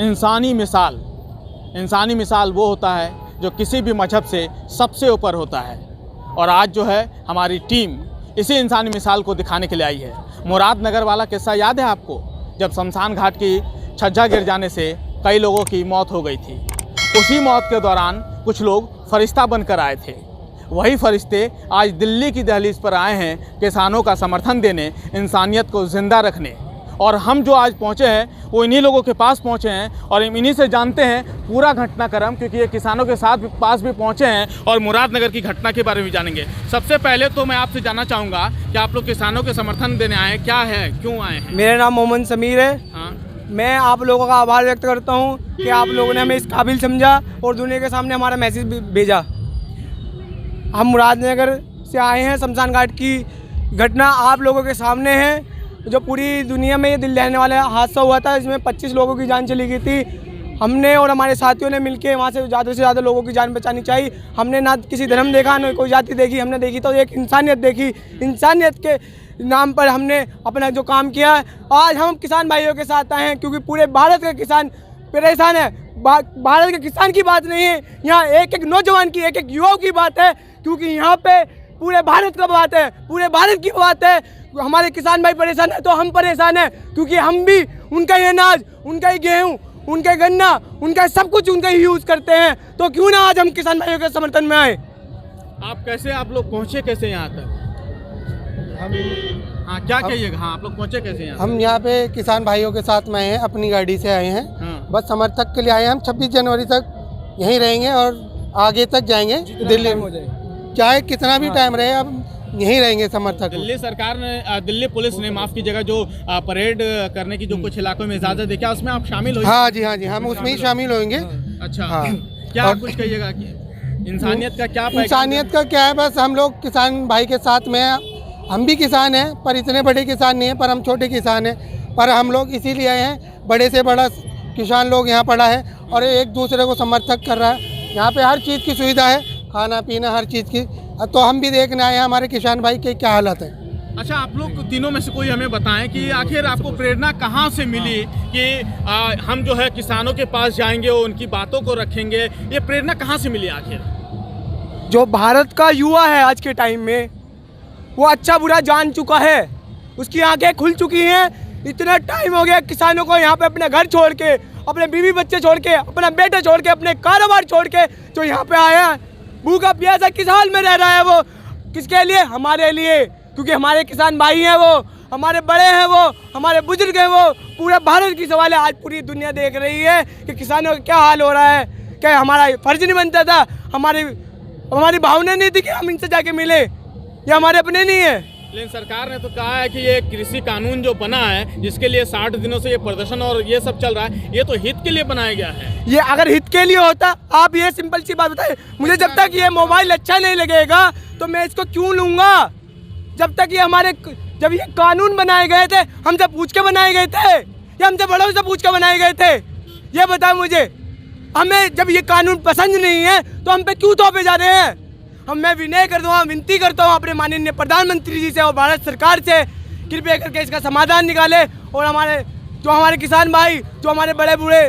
इंसानी मिसाल वो होता है जो किसी भी मजहब से सबसे ऊपर होता है। और आज जो है हमारी टीम इसी इंसानी मिसाल को दिखाने के लिए आई है। मुरादनगर वाला किस्सा याद है आपको, जब शमशान घाट की छज्जा गिर जाने से कई लोगों की मौत हो गई थी। उसी मौत के दौरान कुछ लोग फरिश्ता बनकर आए थे। वही फरिश्ते आज दिल्ली की दहलीज पर आए हैं किसानों का समर्थन देने, इंसानियत को ज़िंदा रखने। और हम जो आज पहुँचे हैं वो इन्हीं लोगों के पास पहुँचे हैं और इन्हीं से जानते हैं पूरा घटनाक्रम, क्योंकि ये किसानों के पास भी पहुँचे हैं और मुरादनगर की घटना के बारे में जानेंगे। सबसे पहले तो मैं आपसे जानना चाहूँगा कि आप लोग किसानों के समर्थन देने आए हैं, क्या है, क्यों आए हैं? मेरा नाम मोहम्मद समीर है। हाँ, मैं आप लोगों का आभार व्यक्त करता हूँ कि आप लोगों ने हमें इस काबिल समझा और दुनिया के सामने हमारा मैसेज भेजा। हम मुरादनगर से आए हैं। शमशान घाट की घटना आप लोगों के सामने है, जो पूरी दुनिया में ये दिल दहलाने वाला हादसा हुआ था, इसमें 25 लोगों की जान चली गई थी। हमने और हमारे साथियों ने मिलकर वहाँ से ज़्यादा लोगों की जान बचानी चाहिए। हमने ना किसी धर्म देखा, ना कोई जाति देखी, हमने देखी तो एक इंसानियत देखी। इंसानियत के नाम पर हमने अपना जो काम किया है। आज हम किसान भाइयों के साथ आए हैं क्योंकि पूरे भारत के किसान परेशान है। भारत के किसान की बात नहीं है, यहाँ एक नौजवान की, एक युवा की बात है, क्योंकि यहाँ पे पूरे भारत का बात है, पूरे भारत की बात है। हमारे किसान भाई परेशान है तो हम परेशान हैं, क्योंकि हम भी उनका ही अनाज, उनका ही गेहूँ, उनका गन्ना, उनका सब कुछ उनका ही यूज़ करते हैं। तो क्यों ना आज हम किसान भाइयों के समर्थन में आए। आप लोग पहुँचे कैसे यहाँ तक? हाँ, क्या कहिएगा? हाँ, आप लोग पहुँचे कैसे यहाँ? हम यहाँ पे किसान भाइयों के साथ में आए हैं, अपनी गाड़ी से आए हैं। हाँ। बस समर्थक के लिए आए हैं। हम 26 जनवरी तक यहीं रहेंगे और आगे तक जाएंगे दिल्ली में, चाहे कितना भी टाइम रहे, अब यहीं रहेंगे समर्थक। दिल्ली पुलिस ने माफ कीजिएगा जो परेड करने की जो कुछ इलाकों में इजाजत दी, क्या उसमें आप शामिल हो? हाँ जी, हम उसमें ही शामिल होंगे। अच्छा, हाँ। क्या कुछ कहिएगा कि इंसानियत का क्या? इंसानियत का क्या है, बस हम लोग किसान भाई के साथ में हैं। हम भी किसान हैं पर इतने बड़े किसान नहीं हैं, पर हम छोटे किसान हैं। पर हम लोग इसीलिए आए हैं, बड़े से बड़ा किसान लोग यहाँ पड़ा है और एक दूसरे को समर्थक कर रहा है। यहाँ पे हर चीज़ की सुविधा है, खाना पीना हर चीज़ की। तो हम भी देखने आए हैं हमारे किसान भाई के क्या हालत है। अच्छा, आप लोग तीनों में से कोई हमें बताएं कि आखिर आपको प्रेरणा कहाँ से मिली कि हम जो है किसानों के पास जाएंगे और उनकी बातों को रखेंगे? ये प्रेरणा कहाँ से मिली आखिर? जो भारत का युवा है आज के टाइम में, वो अच्छा बुरा जान चुका है, उसकी आंखें खुल चुकी हैं। इतना टाइम हो गया किसानों को यहाँ पे अपने घर छोड़ के, अपने बीवी बच्चे छोड़ के, अपना बेटा छोड़ के, अपने कारोबार छोड़ के जो यहाँ पे आया, भूखा प्यासा किस हाल में रह रहा है, वो किसके लिए? हमारे लिए, क्योंकि हमारे किसान भाई हैं, वो हमारे बड़े हैं, वो हमारे बुजुर्ग हैं, वो पूरे भारत की सवाल है। आज पूरी दुनिया देख रही है कि किसानों का क्या हाल हो रहा है। क्या हमारा फर्ज नहीं बनता था? हमारी भावना नहीं थी कि हम इनसे जाके मिले? ये हमारे अपने नहीं है। लेकिन सरकार ने तो कहा है कि ये कृषि कानून जो बना है, जिसके लिए 60 दिनों से ये प्रदर्शन और ये सब चल रहा है, ये तो हित के लिए बनाया गया है। ये अगर हित के लिए होता, आप ये सिंपल सी बात बताइए मुझे, जब तक ये मोबाइल अच्छा नहीं लगेगा तो मैं इसको क्यों लूँगा? जब तक जब ये कानून बनाए गए थे, हमसे पूछ के बनाए गए थे या हमसे बड़ों से पूछ के बनाए गए थे? ये बताओ मुझे। हमें जब ये कानून पसंद नहीं है तो हम पे क्यों थोपे जा रहे हैं? मैं विनती करता हूँ अपने माननीय प्रधानमंत्री जी से और भारत सरकार से, कृपया करके इसका समाधान निकाले और हमारे किसान भाई, जो हमारे बड़े बूढ़े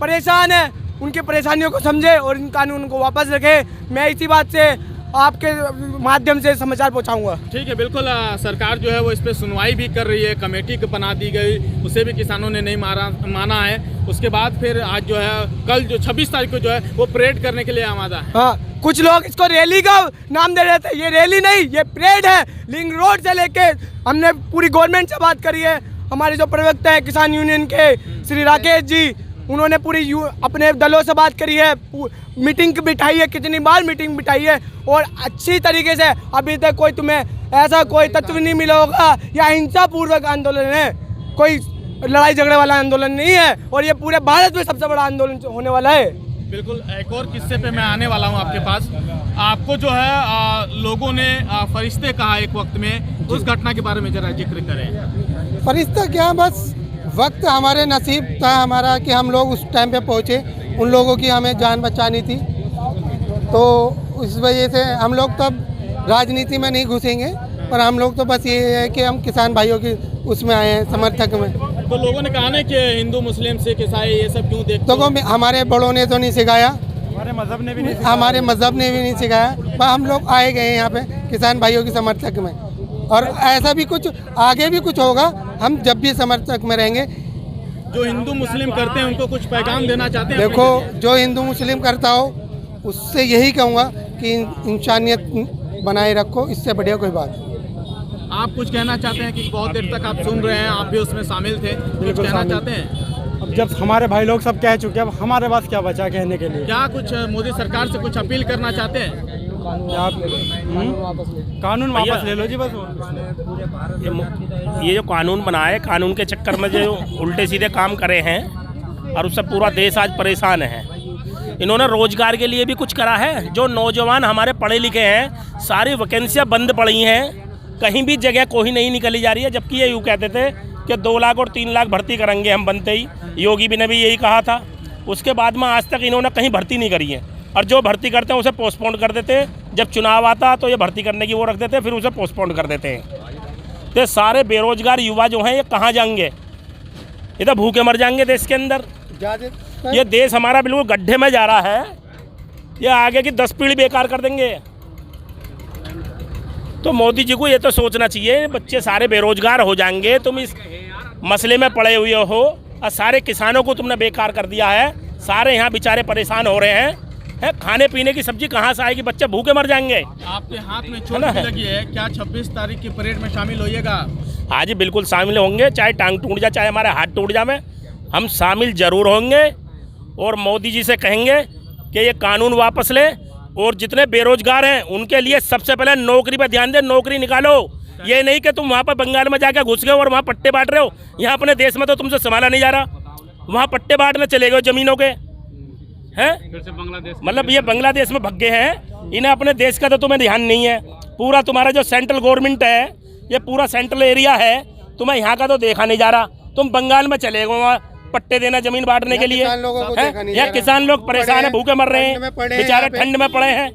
परेशान हैं, उनकी परेशानियों को समझे और इन कानून को वापस रखे। मैं इसी बात से आपके माध्यम से समाचार पहुंचाऊंगा। ठीक है, बिल्कुल। सरकार जो है वो इस पर सुनवाई भी कर रही है, कमेटी बना दी गई, उसे भी किसानों ने नहीं माना है। उसके बाद फिर आज जो है, कल जो 26 तारीख को जो है वो परेड करने के लिए आमादा है। हाँ, कुछ लोग इसको रैली का नाम दे रहे थे, ये रैली नहीं, ये परेड है। लिंक रोड से लेके हमने पूरी गवर्नमेंट से बात करी है। हमारे जो प्रवक्ता है किसान यूनियन के श्री राकेश जी, उन्होंने पूरी अपने दलों से बात करी है, मीटिंग बिठाई है, कितनी बार मीटिंग बिठाई है और अच्छी तरीके से। अभी तक कोई तुम्हें ऐसा कोई तत्व नहीं मिला होगा या हिंसा पूर्वक आंदोलन है, कोई लड़ाई झगड़े वाला आंदोलन नहीं है और ये पूरे भारत में सबसे बड़ा आंदोलन होने वाला है। बिल्कुल। एक और किस्से पे मैं आने वाला हूँ आपके पास। आपको जो है लोगों ने फरिश्ते कहा एक वक्त में, उस घटना के बारे में जरा जिक्र करें। फरिश्ता क्या, बस वक्त हमारे नसीब था हमारा कि हम लोग उस टाइम पे पहुँचे। उन लोगों की हमें जान बचानी थी, तो इस वजह से हम लोग तब राजनीति में नहीं घुसेंगे, पर हम लोग तो बस ये है कि हम किसान भाइयों की उसमें आए हैं, समर्थक में। तो लोगों ने कहा ना कि हिंदू मुस्लिम सिख ईसाई ये सब क्यों देखते हो? देखो हमारे बड़ों ने तो नहीं सिखाया, हमारे मज़हब ने भी नहीं हमारे मज़हब ने भी नहीं सिखाया, पर हम लोग आए गए हैं यहाँ पे किसान भाइयों की समर्थक में, और ऐसा भी कुछ आगे भी कुछ होगा, हम जब भी समर्थक में रहेंगे। जो हिंदू मुस्लिम करते हैं उनको कुछ पैगाम देना चाहते हैं? देखो जो हिंदू मुस्लिम करता हो उससे यही कहूँगा कि इंसानियत बनाए रखो, इससे बढ़िया कोई बात नहीं। आप कुछ कहना चाहते हैं कि बहुत देर तक आप सुन रहे हैं, आप भी उसमें शामिल थे, कुछ कहना चाहते हैं? अब जब हमारे भाई लोग सब कह चुके हैं, अब हमारे पास क्या बचा कहने के लिए? क्या कुछ मोदी सरकार से कुछ अपील करना चाहते हैं? कानून वापस ले लो जी बस। ये जो कानून बना है, कानून के चक्कर में जो उल्टे सीधे काम करे हैं और उससे पूरा देश आज परेशान है। इन्होंने रोजगार के लिए भी कुछ करा है। जो नौजवान हमारे पढ़े लिखे हैं, सारी वैकेंसियाँ बंद पड़ी हैं, कहीं भी जगह कोई नहीं निकली जा रही है। जबकि ये यूँ कहते थे कि 2 लाख और 3 लाख भर्ती करेंगे हम बनते ही, योगी भी ने भी यही कहा था। उसके बाद में आज तक इन्होंने कहीं भर्ती नहीं करी है, और जो भर्ती करते हैं उसे पोस्टपोन कर देते हैं। जब चुनाव आता तो ये भर्ती करने की वो रख देते हैं, फिर उसे पोस्टपोन कर देते हैं। तो सारे बेरोजगार युवा जो हैं ये कहाँ जाएंगे? ये तो भूखे मर जाएंगे देश के अंदर। ये देश हमारा बिल्कुल गड्ढे में जा रहा है। ये आगे की 10 पीढ़ी बेकार कर देंगे। तो मोदी जी को ये तो सोचना चाहिए, बच्चे सारे बेरोजगार हो जाएंगे, तुम इस मसले में पड़े हुए हो, और सारे किसानों को तुमने बेकार कर दिया है। सारे यहाँ बेचारे परेशान हो रहे हैं। खाने पीने की सब्जी कहाँ से आएगी? बच्चे भूखे मर जाएंगे। आपके हाथ में चोट भी लगी है, क्या 26 तारीख की परेड में शामिल होइएगा? हाँ जी, बिल्कुल शामिल होंगे, चाहे टांग टूट जाए, चाहे हमारे हाथ टूट जाए, हम शामिल जरूर होंगे। और मोदी जी से कहेंगे कि ये कानून वापस ले, और जितने बेरोजगार हैं उनके लिए सबसे पहले नौकरी पर ध्यान दे, नौकरी निकालो। ये नहीं कि तुम वहाँ पर बंगाल में जाकर घुस गए और वहाँ पट्टे बांट रहे हो। यहाँ अपने देश में तो तुमसे संभाला नहीं जा रहा, वहाँ पट्टे बांटने चले गए जमीनों के हैं। मतलब ये बांग्लादेश में भग गए हैं, इन्हें अपने देश का तो तुम्हें ध्यान नहीं है। पूरा तुम्हारा जो सेंट्रल गवर्नमेंट है, ये पूरा सेंट्रल एरिया है, तुम्हें यहाँ का तो देखा नहीं जा रहा। तुम बंगाल में चले गए वहाँ पट्टे देना जमीन बांटने के लिए। या किसान लोग परेशान है, भूखे मर रहे हैं, बेचारे ठंड में पड़े हैं।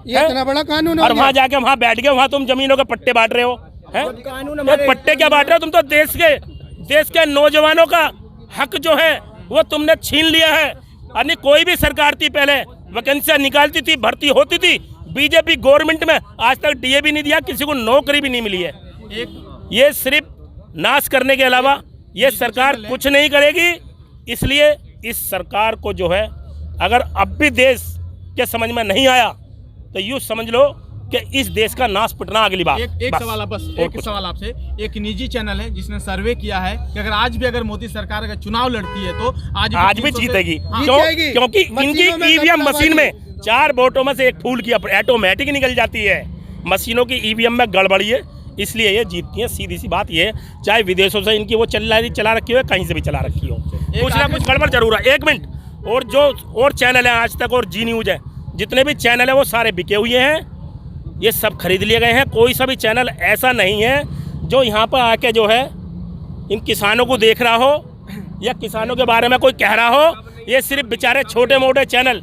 ये इतना बड़ा कानून और वहाँ जाके वहाँ बैठ गए, वहाँ तुम जमीनों के पट्टे बांट रहे हो। पट्टे क्या बांट रहे हो? तुम तो देश के नौजवानों का हक जो है वो तुमने छीन लिया है। यानी कोई भी सरकार थी पहले वैकेंसियाँ निकालती थी, भर्ती होती थी। बीजेपी गवर्नमेंट में आज तक डीए भी नहीं दिया, किसी को नौकरी भी नहीं मिली है। ये सिर्फ नाश करने के अलावा ये सरकार कुछ नहीं करेगी। इसलिए इस सरकार को जो है, अगर अब भी देश के समझ में नहीं आया तो यूँ समझ लो कि इस देश का नाश पिटना अगली बार। एक सवाल बस, एक सवाल आपसे। एक निजी चैनल है जिसने सर्वे किया है कि अगर आज भी अगर मोदी सरकार अगर चुनाव लड़ती है तो आज भी जीतेगी। क्योंकि इनकी ईवीएम मशीन में 4 वोटों में से 1 फूल की ऑटोमेटिक निकल जाती है। मशीनों की ईवीएम में गड़बड़ी है, इसलिए ये जीतती है। सीधी सी बात ये, चाहे विदेशों से इनकी वो चला रखी हो, कहीं से भी चला रखी हो, कुछ ना कुछ गड़बड़ जरूर है। 1 मिनट, और जो और चैनल है आज तक और जी न्यूज़ है, जितने भी चैनल है वो सारे बिके हुए हैं, ये सब खरीद लिए गए हैं। कोई सा भी चैनल ऐसा नहीं है जो यहाँ पर आके जो है इन किसानों को देख रहा हो या किसानों के बारे में कोई कह रहा हो। ये सिर्फ बेचारे छोटे मोटे चैनल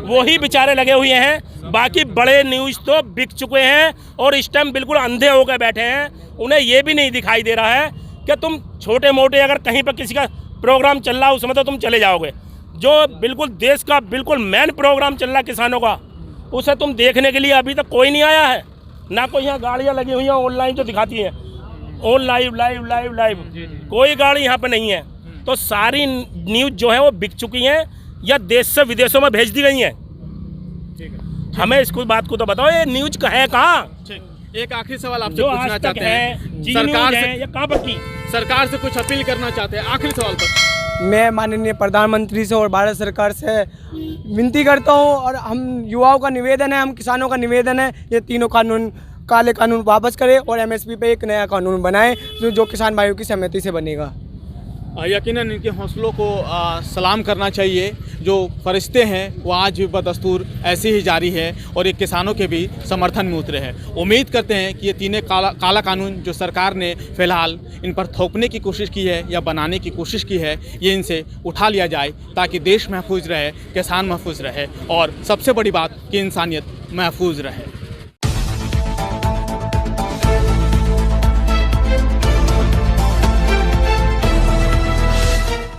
वो ही बेचारे लगे हुए हैं, बाकी बड़े न्यूज़ तो बिक चुके हैं और इस टाइम बिल्कुल अंधे होकर बैठे हैं। उन्हें ये भी नहीं दिखाई दे रहा है कि तुम छोटे मोटे अगर कहीं पर किसी का प्रोग्राम चल रहा है उसमें तो तुम चले जाओगे। जो बिल्कुल देश का बिल्कुल मेन प्रोग्राम चल रहा है किसानों का, उसे तुम देखने के लिए अभी तक कोई नहीं आया है। ना कोई यहाँ गाड़ियाँ लगी हुई हैं ऑनलाइन जो दिखाती हैं, ऑन लाइव कोई गाड़ी यहाँ पर नहीं है। तो सारी न्यूज़ जो है वो बिक चुकी हैं या देश से विदेशों में भेज दी गई हैं। हमें इसको बात को तो बताओ, ये न्यूज़ का है कहाँ? एक आखिरी सवाल आपसे पूछना चाहते हैं, सरकार से या कहाँ पर की सरकार से कुछ अपील करना चाहते हैं? आखिरी सवाल पर मैं माननीय प्रधानमंत्री से और भारत सरकार से विनती करता हूं, और हम युवाओं का निवेदन है, हम किसानों का निवेदन है, ये तीनों कानून, काले कानून वापस करें और एमएसपी पे एक नया कानून बनाएं जो किसान भाइयों की सहमति से बनेगा। यकीनन इनके हौसलों को सलाम करना चाहिए। जो फरिश्ते हैं वो आज भी बदस्तूर ऐसे ही जारी है और ये किसानों के भी समर्थन में उतरे हैं। उम्मीद करते हैं कि ये तीनों काला कानून जो सरकार ने फ़िलहाल इन पर थोपने की कोशिश की है या बनाने की कोशिश की है, ये इनसे उठा लिया जाए ताकि देश महफूज रहे, किसान महफूज रहे और सबसे बड़ी बात कि इंसानियत महफूज रहे।